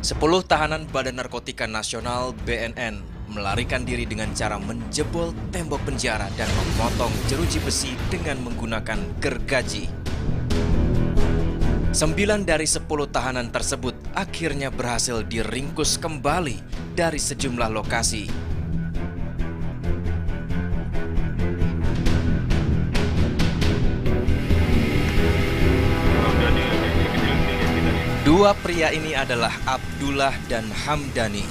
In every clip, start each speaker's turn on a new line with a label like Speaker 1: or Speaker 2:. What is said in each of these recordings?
Speaker 1: 10 tahanan Badan Narkotika Nasional (BNN) melarikan diri dengan cara menjebol tembok penjara dan memotong jeruji besi dengan menggunakan gergaji. 9 dari 10 tahanan tersebut akhirnya berhasil diringkus kembali dari sejumlah lokasi. Dua pria ini adalah Abdullah dan Hamdani.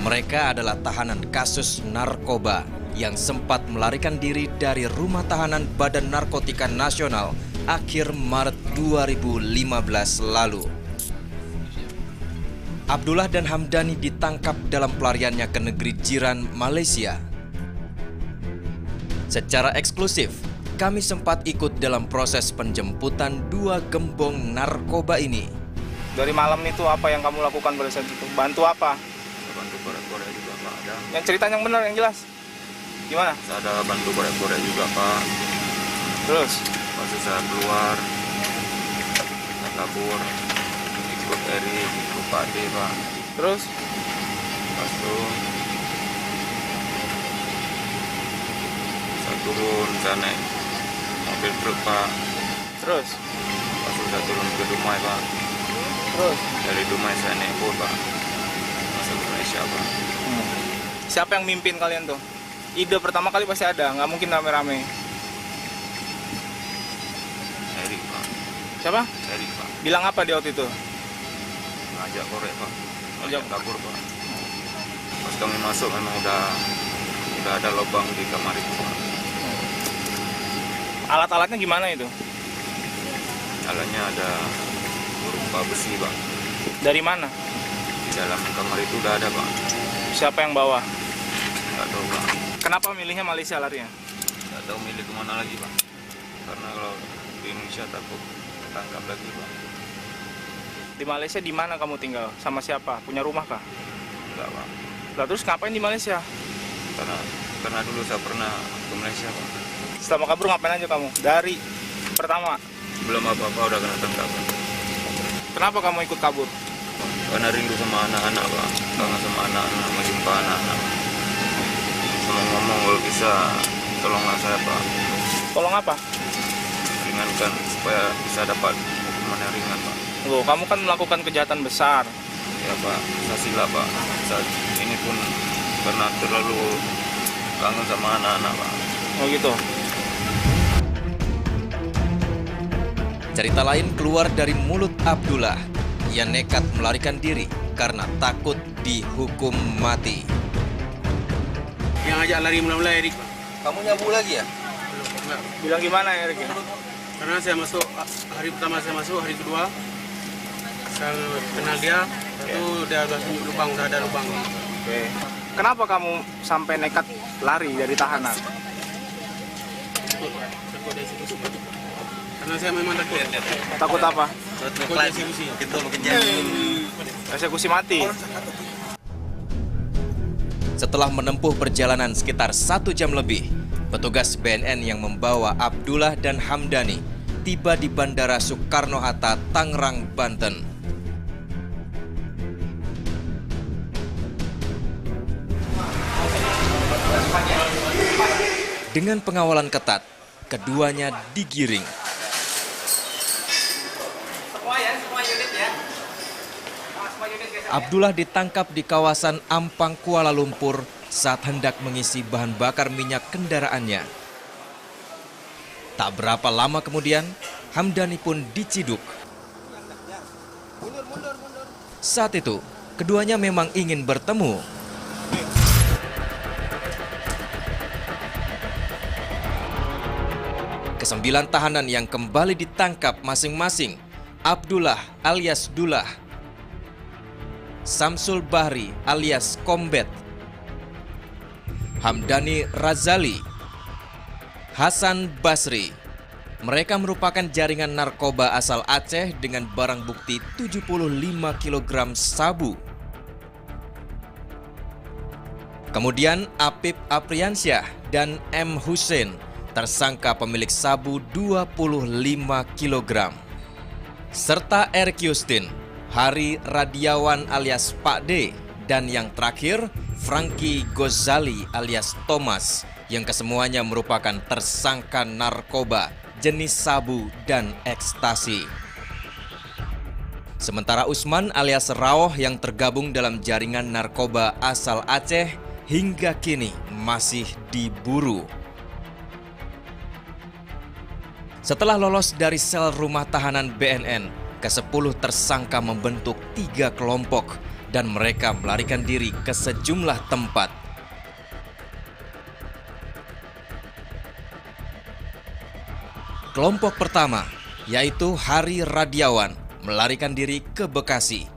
Speaker 1: Mereka adalah tahanan kasus narkoba yang sempat melarikan diri dari rumah tahanan Badan Narkotika Nasional akhir Maret 2015 lalu. Abdullah dan Hamdani ditangkap dalam pelariannya ke negeri jiran Malaysia. Secara eksklusif, kami sempat ikut dalam proses penjemputan dua gembong narkoba ini.
Speaker 2: Dari malam itu apa yang kamu lakukan pada saat itu? Bantu apa?
Speaker 3: Bantu korek-korek juga Pak. Ada.
Speaker 2: Yang cerita yang benar, yang jelas. Gimana?
Speaker 3: Saya ada bantu korek-korek juga Pak.
Speaker 2: Terus?
Speaker 3: Pas saya keluar, saya kabur, ikut Eri, ikut Pak D Pak.
Speaker 2: Terus?
Speaker 3: Pas itu saya turun, saya naik mobil truk Pak.
Speaker 2: Terus?
Speaker 3: Pas itu saya turun ke Dumai Pak.
Speaker 2: Terus?
Speaker 3: Dari Dumai saya naik boat Pak. Masuk ke Malaysia Pak.
Speaker 2: Siapa yang mimpin kalian tuh? Ide pertama kali pasti ada, nggak mungkin rame-rame.
Speaker 3: Eri Pak.
Speaker 2: Siapa?
Speaker 3: Eri Pak.
Speaker 2: Bilang apa di waktu itu?
Speaker 3: Ngajak korek Pak.
Speaker 2: Ngajak
Speaker 3: kabur Pak. Pas kami masuk memang udah ada lubang di kamar itu Pak.
Speaker 2: Alat-alatnya gimana itu?
Speaker 3: Alatnya ada berupa besi Pak.
Speaker 2: Dari mana?
Speaker 3: Di dalam kamar itu udah ada Pak.
Speaker 2: Siapa yang bawa?
Speaker 3: Nggak tahu Pak.
Speaker 2: Kenapa milihnya Malaysia larinya?
Speaker 3: Nggak tahu milih kemana lagi Pak. Karena kalau di Indonesia takut tangkap lagi Pak.
Speaker 2: Di Malaysia di mana kamu tinggal? Sama siapa? Punya rumah kah?
Speaker 3: Enggak Pak.
Speaker 2: Lah terus ngapain di Malaysia?
Speaker 3: Karena dulu saya pernah ke Malaysia Pak.
Speaker 2: Selama kabur ngapain aja kamu? Dari pertama.
Speaker 3: Belum apa-apa udah kena tangkap Pak.
Speaker 2: Kenapa kamu ikut kabur?
Speaker 3: Karena rindu sama anak-anak Pak. Kangen sama anak-anak, mau jumpa anak-anak. Sama ngomong kalau bisa tolonglah saya Pak.
Speaker 2: Tolong apa?
Speaker 3: Ringankan supaya bisa dapat hukuman yang ringan Pak.
Speaker 2: Loh, kamu kan melakukan kejahatan besar.
Speaker 3: Ya Pak, saya sila Pak. Saat ini pun karena terlalu kangen sama anak-anak Pak.
Speaker 2: Oh gitu.
Speaker 1: Cerita lain keluar dari mulut Abdullah. Ia nekat melarikan diri karena takut dihukum mati.
Speaker 4: Yang ajak lari mula-mula Erik Pak.
Speaker 1: Kamu nyabu lagi ya?
Speaker 4: Enggak.
Speaker 2: Bilang gimana Erik?
Speaker 4: Karena saya masuk, hari pertama saya masuk, hari kedua saya kenal dia, itu dia udah tunjuk lubang, udah ada lubang.
Speaker 2: Oke. Kenapa kamu sampai nekat lari dari tahanan?
Speaker 4: Takut dari eksekusi. Karena saya memang takut.
Speaker 2: Takut apa?
Speaker 4: Takut eksekusi.
Speaker 2: Eksekusi mati.
Speaker 1: Setelah menempuh perjalanan sekitar 1 jam lebih, petugas BNN yang membawa Abdullah dan Hamdani tiba di Bandara Soekarno-Hatta, Tangerang, Banten. Dengan pengawalan ketat, keduanya digiring. Abdullah ditangkap di kawasan Ampang, Kuala Lumpur saat hendak mengisi bahan bakar minyak kendaraannya. Tak berapa lama kemudian, Hamdani pun diciduk. Saat itu, keduanya memang ingin bertemu. Kesembilan tahanan yang kembali ditangkap masing-masing, Abdullah alias Dullah, Samsul Bahri alias Kombet, Hamdani Razali, Hasan Basri. Mereka merupakan jaringan narkoba asal Aceh dengan barang bukti 75 kg sabu. Kemudian Apip Apriansyah dan M. Hussein, tersangka pemilik sabu 25 kg. serta Erik Yustin, Hari Radiawan alias Pak D, dan yang terakhir Franky Gozali alias Thomas, yang kesemuanya merupakan tersangka narkoba jenis sabu dan ekstasi. Sementara Usman alias Raoh yang tergabung dalam jaringan narkoba asal Aceh hingga kini masih diburu. Setelah lolos dari sel rumah tahanan BNN, ke-10 tersangka membentuk 3 kelompok dan mereka melarikan diri ke sejumlah tempat. Kelompok pertama, yaitu Hari Radiawan, melarikan diri ke Bekasi.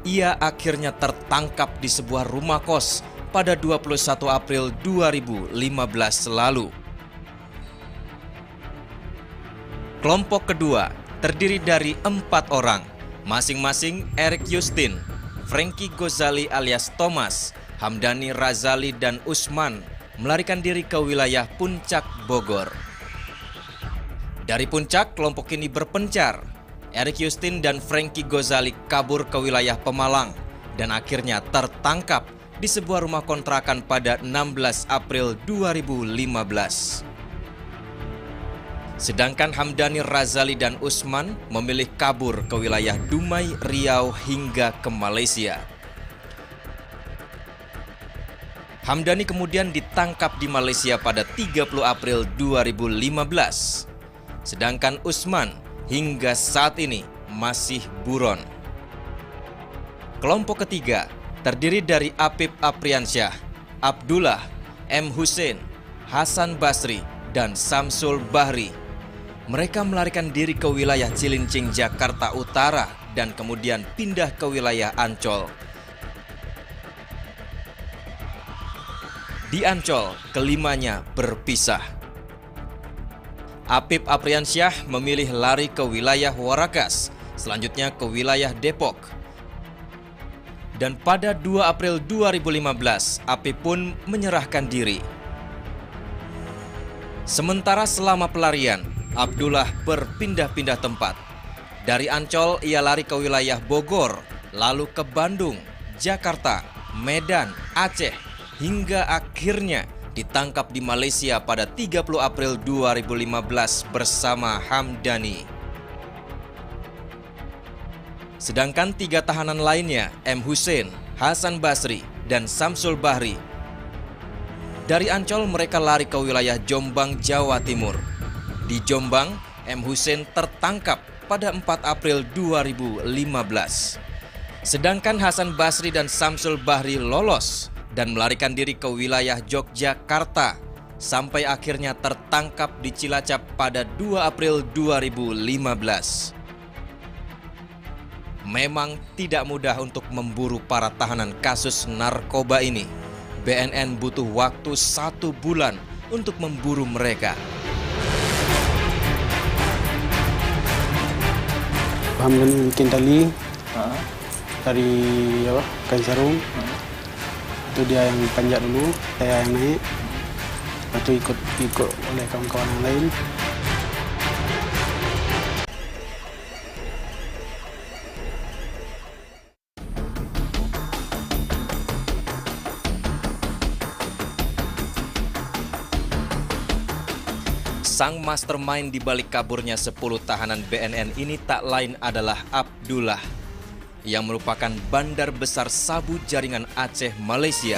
Speaker 1: Ia akhirnya tertangkap di sebuah rumah kos pada 21 April 2015 lalu. Kelompok kedua terdiri dari 4 orang, masing-masing Erik Yustin, Franky Gozali alias Thomas, Hamdani Razali, dan Usman melarikan diri ke wilayah Puncak, Bogor. Dari Puncak, kelompok ini berpencar. Erik Yustin dan Franky Gozali kabur ke wilayah Pemalang dan akhirnya tertangkap di sebuah rumah kontrakan pada 16 April 2015. Sedangkan Hamdani Razali dan Usman memilih kabur ke wilayah Dumai, Riau hingga ke Malaysia. Hamdani kemudian ditangkap di Malaysia pada 30 April 2015. Sedangkan Usman hingga saat ini masih buron. Kelompok ketiga terdiri dari Apip Apriansyah, Abdullah, M. Hussein, Hasan Basri, dan Samsul Bahri. Mereka melarikan diri ke wilayah Cilincing, Jakarta Utara dan kemudian pindah ke wilayah Ancol. Di Ancol, kelimanya berpisah. Apip Apriansyah memilih lari ke wilayah Warakas, selanjutnya ke wilayah Depok. Dan pada 2 April 2015, Apip pun menyerahkan diri. Sementara selama pelarian, Abdullah berpindah-pindah tempat. Dari Ancol, ia lari ke wilayah Bogor, lalu ke Bandung, Jakarta, Medan, Aceh, hingga akhirnya ditangkap di Malaysia pada 30 April 2015 bersama Hamdani. Sedangkan 3 tahanan lainnya, M. Hussein, Hasan Basri, dan Samsul Bahri. Dari Ancol mereka lari ke wilayah Jombang, Jawa Timur. Di Jombang, M. Hussein tertangkap pada 4 April 2015. Sedangkan Hasan Basri dan Samsul Bahri lolos dan melarikan diri ke wilayah Yogyakarta sampai akhirnya tertangkap di Cilacap pada 2 April 2015. Memang tidak mudah untuk memburu para tahanan kasus narkoba ini. BNN butuh waktu 1 bulan untuk memburu mereka.
Speaker 4: Hamdani bikin tali dari kain sarung. Itu dia yang panjat dulu, saya yang naik. Lalu ikut oleh kawan-kawan yang lain.
Speaker 1: Sang mastermind di balik kaburnya 10 tahanan BNN ini tak lain adalah Abdullah, yang merupakan bandar besar sabu jaringan Aceh, Malaysia.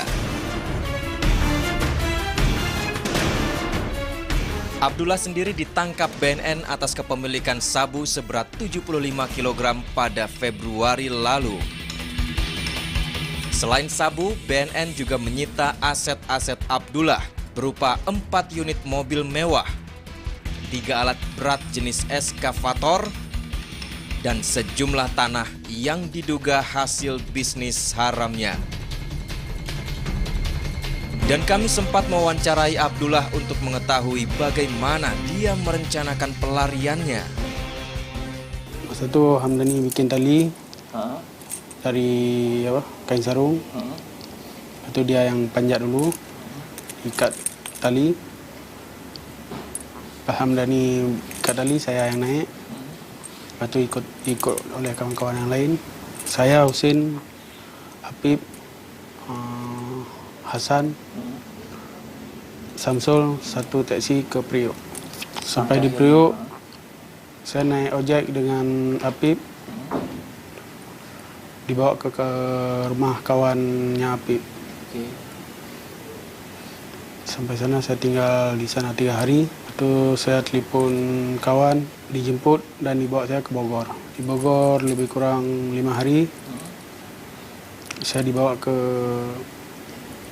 Speaker 1: Abdullah sendiri ditangkap BNN atas kepemilikan sabu seberat 75 kg pada Februari lalu. Selain sabu, BNN juga menyita aset-aset Abdullah berupa 4 unit mobil mewah, 3 alat berat jenis eskavator, dan sejumlah tanah yang diduga hasil bisnis haramnya. Dan kami sempat mewawancarai Abdullah untuk mengetahui bagaimana dia merencanakan pelariannya.
Speaker 4: Masa itu Hamdani bikin tali dari kain sarung. Itu dia yang panjat dulu, ikat tali. Pak Hamdani ikat tali, saya yang naik. Lepas itu ikut oleh kawan-kawan yang lain. Saya, Husin, Apip, Hasan, Samsul, satu taksi ke Priok. Sampai di Priok, saya naik ojek dengan Apip, dibawa ke rumah kawannya Apip. Sampai sana saya tinggal di sana 3 hari. Itu saya telepon kawan, dijemput dan dibawa saya ke Bogor. Di Bogor lebih kurang 5 hari. Saya dibawa ke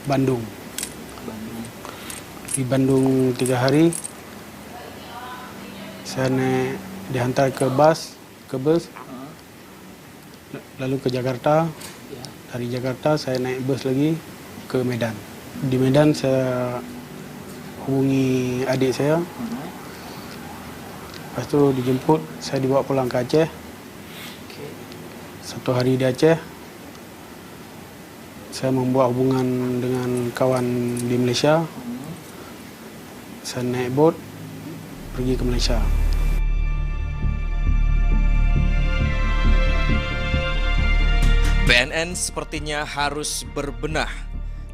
Speaker 4: Bandung. Di Bandung 3 hari. Saya dihantar ke bus, lalu ke Jakarta. Dari Jakarta saya naik bus lagi ke Medan. Di Medan saya hubungi adik saya. Lepas itu dijemput, saya dibawa pulang ke Aceh. 1 hari di Aceh, saya membuat hubungan dengan kawan di Malaysia. Saya naik bot, pergi ke Malaysia.
Speaker 1: BNN sepertinya harus berbenah.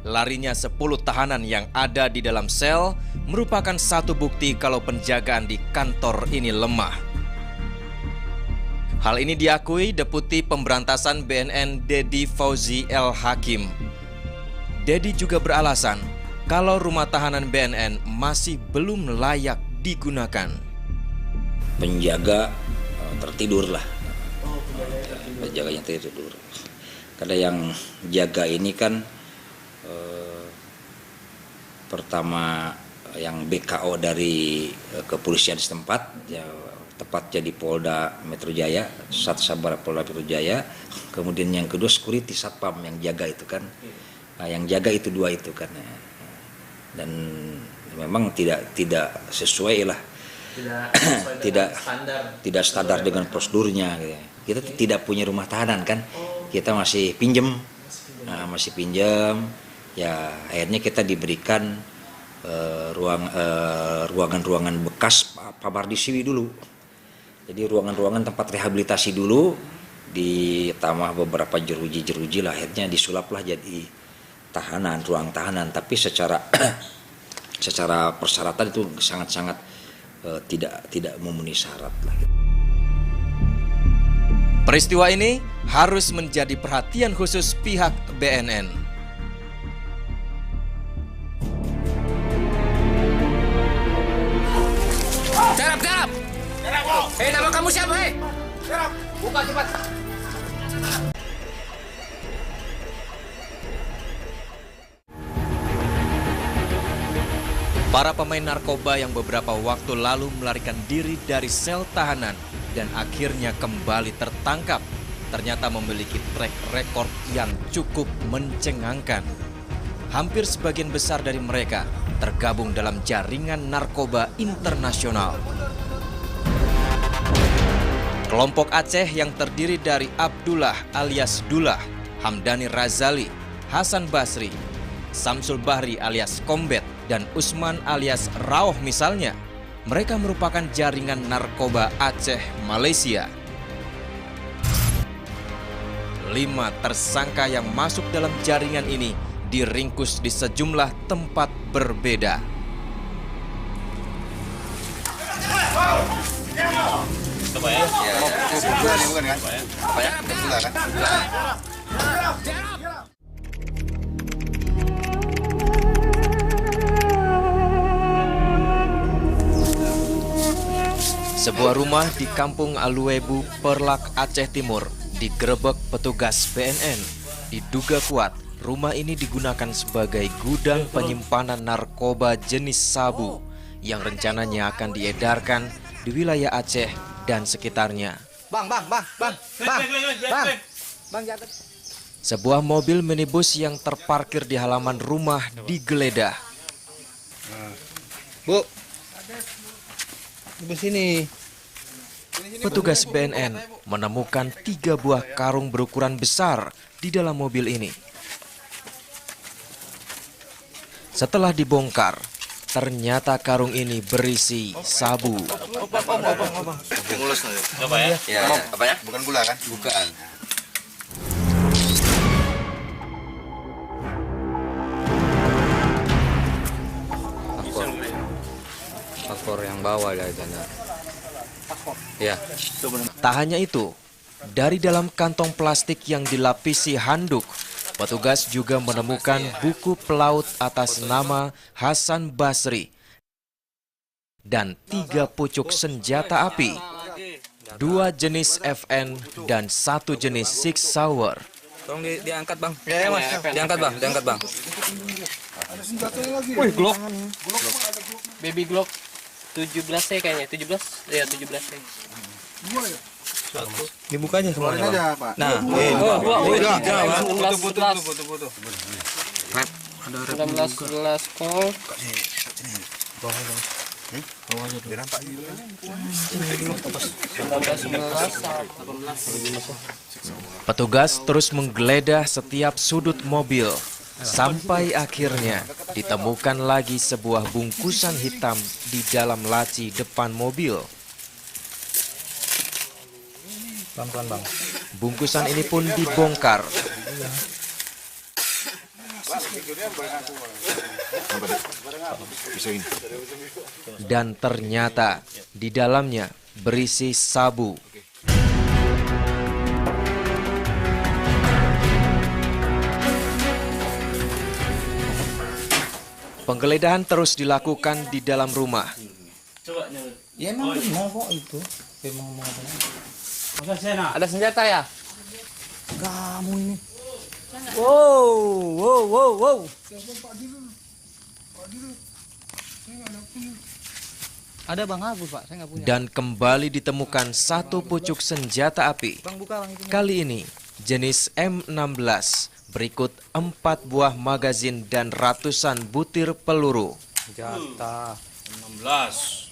Speaker 1: Larinya 10 tahanan yang ada di dalam sel merupakan satu bukti kalau penjagaan di kantor ini lemah. Hal ini diakui Deputi Pemberantasan BNN Dedi Fauzi El Hakim. Dedi juga beralasan kalau rumah tahanan BNN masih belum layak digunakan.
Speaker 5: Penjaga tertidur lah. Penjaganya tertidur. Karena yang jaga ini kan pertama yang BKO dari kepolisian setempat, ya, tepatnya di Polda Metro Jaya, Sat Sabara Polda Metro Jaya. Kemudian yang kedua security satpam yang jaga itu kan, yang jaga itu 2 itu kan, dan memang tidak sesuai lah, tidak standar dengan prosedurnya. Gitu. Kita tidak punya rumah tahanan kan, kita masih pinjem, ya akhirnya kita diberikan ruangan-ruangan bekas Pabardisiwi dulu. Jadi ruangan-ruangan tempat rehabilitasi dulu, ditambah beberapa jeruji lah, akhirnya disulaplah jadi tahanan, ruang tahanan. Tapi secara persyaratan itu sangat-sangat tidak memenuhi syarat lah.
Speaker 1: Peristiwa ini harus menjadi perhatian khusus pihak BNN.
Speaker 6: Garap! Nama kamu siapa, Buka cepat.
Speaker 1: Para pemain narkoba yang beberapa waktu lalu melarikan diri dari sel tahanan dan akhirnya kembali tertangkap ternyata memiliki track record yang cukup mencengangkan. Hampir sebagian besar dari mereka tergabung dalam jaringan narkoba internasional. Kelompok Aceh yang terdiri dari Abdullah alias Dullah, Hamdani Razali, Hasan Basri, Samsul Bahri alias Kombet, dan Usman alias Rauh misalnya, mereka merupakan jaringan narkoba Aceh Malaysia. 5 tersangka yang masuk dalam jaringan ini diringkus di sejumlah tempat berbeda. Sebuah rumah di Kampung Aluebu, Perlak, Aceh Timur digerebek petugas BNN. Diduga kuat, rumah ini digunakan sebagai gudang penyimpanan narkoba jenis sabu yang rencananya akan diedarkan di wilayah Aceh dan sekitarnya.
Speaker 6: Bang.
Speaker 1: Sebuah mobil minibus yang terparkir di halaman rumah digeledah.
Speaker 6: Bu, di sini.
Speaker 1: Petugas BNN menemukan 3 buah karung berukuran besar di dalam mobil ini. Setelah dibongkar, Ternyata karung ini berisi sabu.
Speaker 6: Coba ya.
Speaker 7: Ya, apa ya? Bukan gula kan? Bukan.
Speaker 3: Faktor yang bawah ya itu. Ya.
Speaker 1: Tak hanya itu, dari dalam kantong plastik yang dilapisi handuk, petugas juga menemukan buku pelaut atas nama Hasan Basri dan 3 pucuk senjata api, 2 jenis FN dan 1 jenis Six Sauer.
Speaker 3: Tolong diangkat bang. Ya mas. Diangkat bang.
Speaker 8: Wih, Glock. Baby Glock 17 kayaknya, 17. Ya, 17.
Speaker 3: Dibukanya semua.
Speaker 7: Aja, Pak.
Speaker 3: Nah,
Speaker 8: Foto. 11 kol.
Speaker 1: Petugas terus menggeledah setiap sudut mobil, sampai akhirnya ditemukan lagi sebuah bungkusan hitam di dalam laci depan mobil.
Speaker 3: Pelan-pelan bang.
Speaker 1: Bungkusan ini pun dibongkar. Dan ternyata di dalamnya berisi sabu. Penggeledahan terus dilakukan di dalam rumah.
Speaker 3: Ya emang benar kok itu.
Speaker 8: Ada senjata ya?
Speaker 3: Kamu ini.
Speaker 8: Wow.
Speaker 3: Ada bang Agus pak, saya nggak punya.
Speaker 1: Dan kembali ditemukan 1 pucuk senjata api.
Speaker 3: Bang buka bang itu.
Speaker 1: Kali ini jenis M16, berikut 4 buah magazin dan ratusan butir peluru.
Speaker 3: Senjata.
Speaker 6: 16.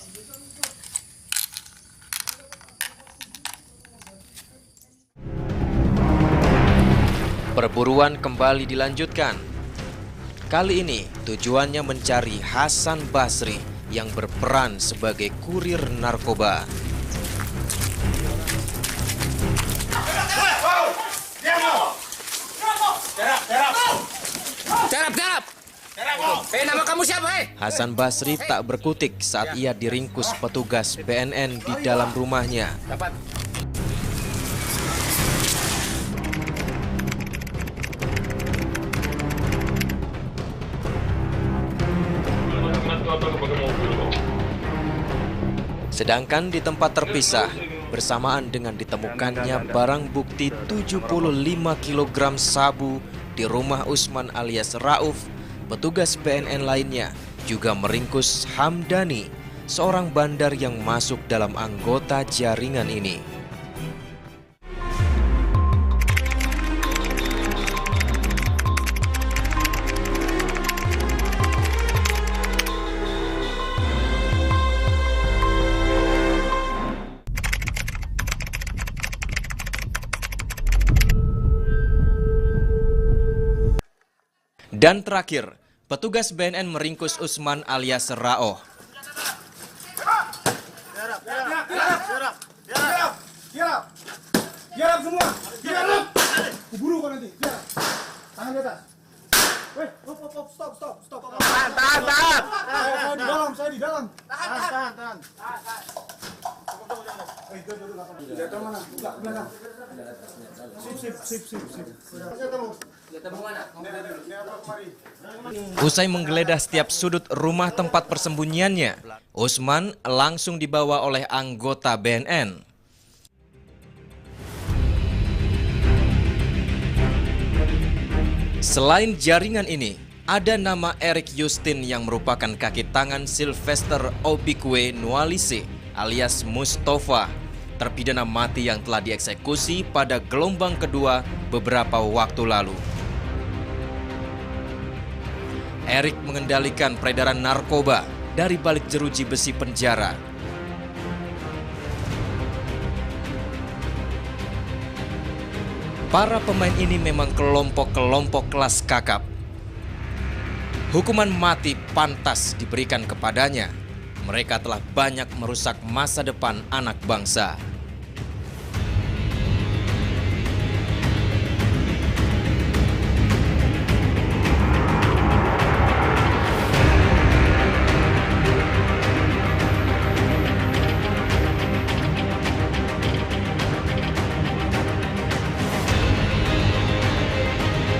Speaker 1: Perburuan kembali dilanjutkan. Kali ini tujuannya mencari Hasan Basri yang berperan sebagai kurir narkoba.
Speaker 6: Terap. Nama kamu siapa,
Speaker 1: Hasan Basri tak berkutik saat ia diringkus petugas BNN di dalam rumahnya.
Speaker 6: Dapat.
Speaker 1: Sedangkan di tempat terpisah, bersamaan dengan ditemukannya barang bukti 75 kg sabu di rumah Usman alias Rauf, petugas BNN lainnya juga meringkus Hamdani, seorang bandar yang masuk dalam anggota jaringan ini. Dan terakhir, petugas BNN meringkus Usman alias Raoh.
Speaker 9: Tiarap semua, tiarap. Kuburu kau nanti, tiarap. Tangan di atas. Weh, stop. Tahan. Saya di dalam. Tahan. Senjata mana? Enggak, belakang. Sip.
Speaker 1: Usai menggeledah setiap sudut rumah tempat persembunyiannya, Usman langsung dibawa oleh anggota BNN. Selain jaringan ini, ada nama Erik Justin yang merupakan kaki tangan Sylvester Obikwe Nualise alias Mustafa, terpidana mati yang telah dieksekusi pada gelombang kedua beberapa waktu lalu. Erik mengendalikan peredaran narkoba dari balik jeruji besi penjara. Para pemain ini memang kelompok-kelompok kelas kakap. Hukuman mati pantas diberikan kepadanya. Mereka telah banyak merusak masa depan anak bangsa.